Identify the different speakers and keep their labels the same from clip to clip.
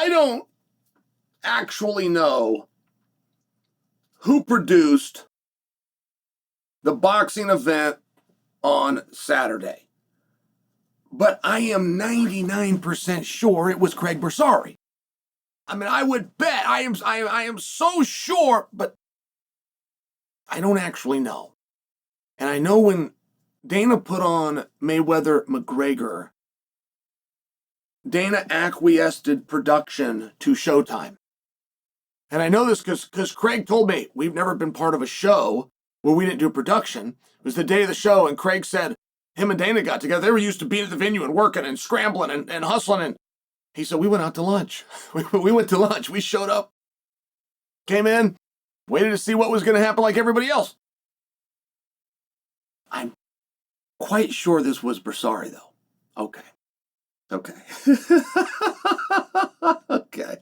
Speaker 1: I don't actually know who produced the boxing event on Saturday, but I am 99% sure it was Craig Bersari. I mean, I would bet, I am so sure, but I don't actually know. And I know when Dana put on Mayweather-McGregor, Dana acquiesced production to Showtime. And I know this because Craig told me we've never been part of a show where we didn't do production. It was the day of the show, and Craig said him and Dana got together. They were used to being at the venue and working and scrambling and hustling. And he said, we went out to lunch. We went to lunch. We showed up, came in, waited to see what was going to happen like everybody else. I'm quite sure this was Bersari, though. Okay. Okay.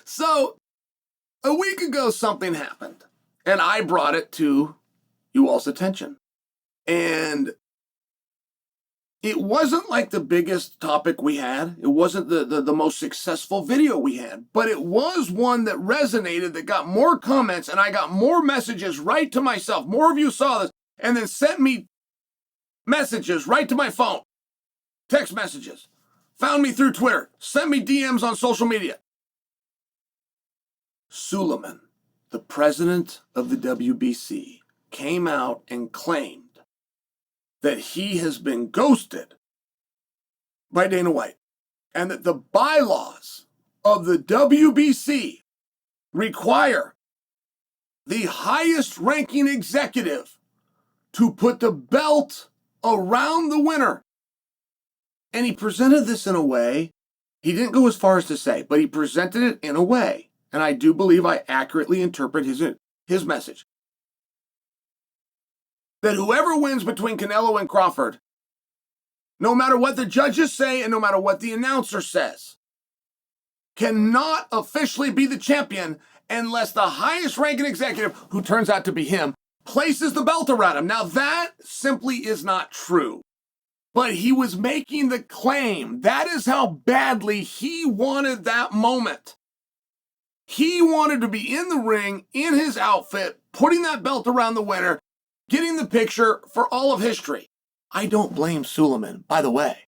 Speaker 1: So, a week ago, something happened, and I brought it to you all's attention. And it wasn't like the biggest topic we had. It wasn't the most successful video we had, but it was one that resonated, that got more comments, and I got more messages right to myself. More of you saw this, and then sent me messages right to my phone, text messages, found me through Twitter, sent me DMs on social media. Suleiman, the president of the WBC, came out and claimed that he has been ghosted by Dana White and that the bylaws of the WBC require the highest ranking executive to put the belt around the winner. And he presented this in a way, he didn't go as far as to say, but he presented it in a way, and I do believe I accurately interpret his message, that whoever wins between Canelo and Crawford, no matter what the judges say and no matter what the announcer says, cannot officially be the champion unless the highest ranking executive, who turns out to be him, places the belt around him. Now that simply is not true. But he was making the claim. That is how badly he wanted that moment. He wanted to be in the ring, in his outfit, putting that belt around the winner, getting the picture for all of history. I don't blame Suleiman, by the way.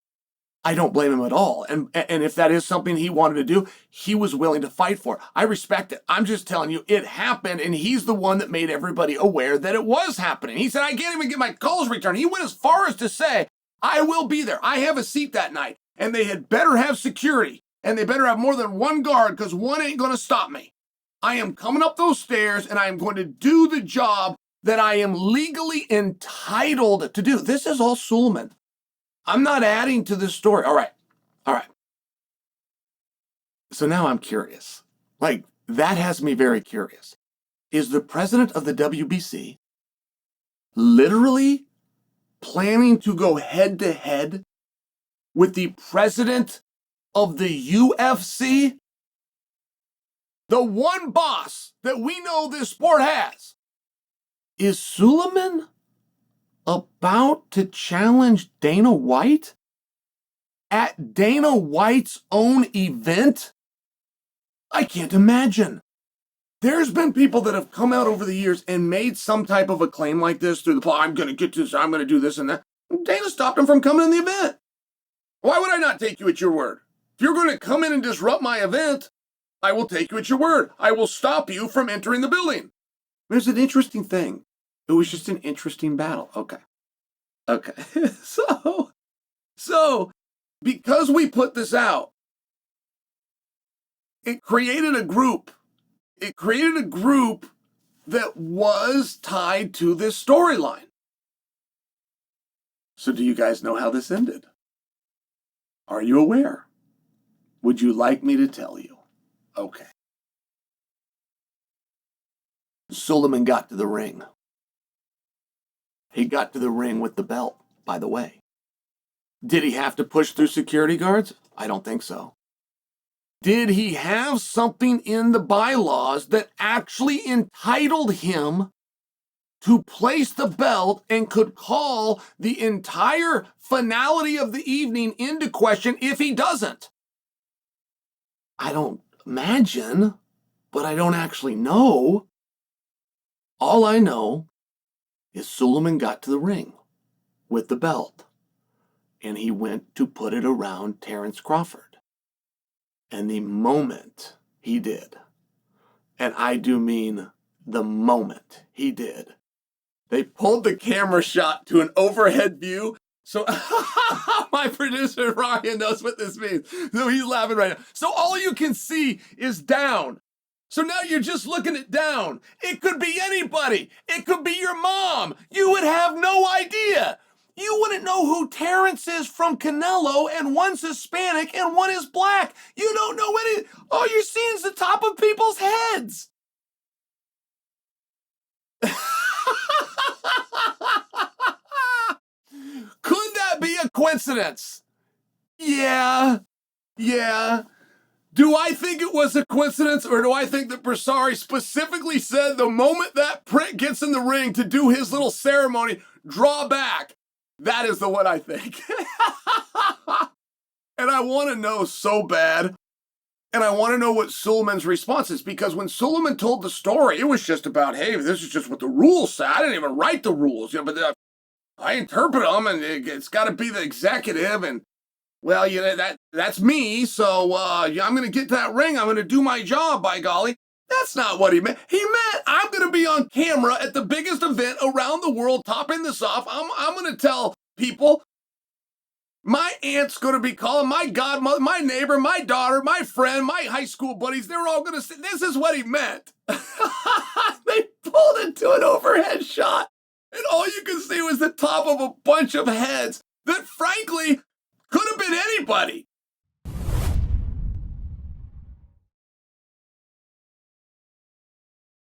Speaker 1: I don't blame him at all. And if that is something he wanted to do, he was willing to fight for it. I respect it. I'm just telling you, it happened, and he's the one that made everybody aware that it was happening. He said, I can't even get my calls returned. He went as far as to say, I will be there. I have a seat that night, and they had better have security, and they better have more than one guard because one ain't going to stop me. I am coming up those stairs, and I am going to do the job that I am legally entitled to do. This is all Suleiman. I'm not adding to this story. All right. So now I'm curious. Like, that has me very curious. Is the president of the WBC literally planning to go head-to-head with the president of the UFC? The one boss that we know this sport has. Is Suleiman about to challenge Dana White at Dana White's own event? I can't imagine. There's been people that have come out over the years and made some type of a claim like this through the, I'm going to get this, I'm going to do this and that. Dana stopped him from coming in the event. Why would I not take you at your word? If you're going to come in and disrupt my event, I will take you at your word. I will stop you from entering the building. There's an interesting thing. It was just an interesting battle. Okay. So because we put this out, it created a group. It created a group that was tied to this storyline. So do you guys know how this ended? Are you aware? Would you like me to tell you? Okay. Suleiman got to the ring. He got to the ring with the belt, by the way. Did he have to push through security guards? I don't think so. Did he have something in the bylaws that actually entitled him to place the belt and could call the entire finality of the evening into question if he doesn't? I don't imagine, but I don't actually know. All I know is Suleiman got to the ring with the belt, and he went to put it around Terence Crawford. And the moment he did, and I do mean the moment he did, they pulled the camera shot to an overhead view. So my producer Ryan knows what this means. So he's laughing right now. So all you can see is down. So now you're just looking at down. It could be anybody. It could be your mom. You would have no idea. You wouldn't know who Terence is from Canelo, and one's Hispanic and one is black. You don't know any. All you're seeing is the top of people's heads. Could that be a coincidence? Yeah. Do I think it was a coincidence, or do I think that Bersari specifically said the moment that prick gets in the ring to do his little ceremony, draw back? That is the one I think. And I want to know so bad. And I want to know what Suleiman's response is, because when Suleiman told the story, it was just about, hey, this is just what the rules say. I didn't even write the rules, but I interpret them, and it's got to be the executive, and well, that's me, so I'm going to get to that ring. I'm going to do my job, by golly. That's not what he meant. He meant I'm going to be on camera at the biggest event around the world, topping this off. I'm going to tell people, my aunt's going to be calling, my godmother, my neighbor, my daughter, my friend, my high school buddies. They're all going to say, this is what he meant. They pulled it to an overhead shot, and all you could see was the top of a bunch of heads that, frankly, could have been anybody.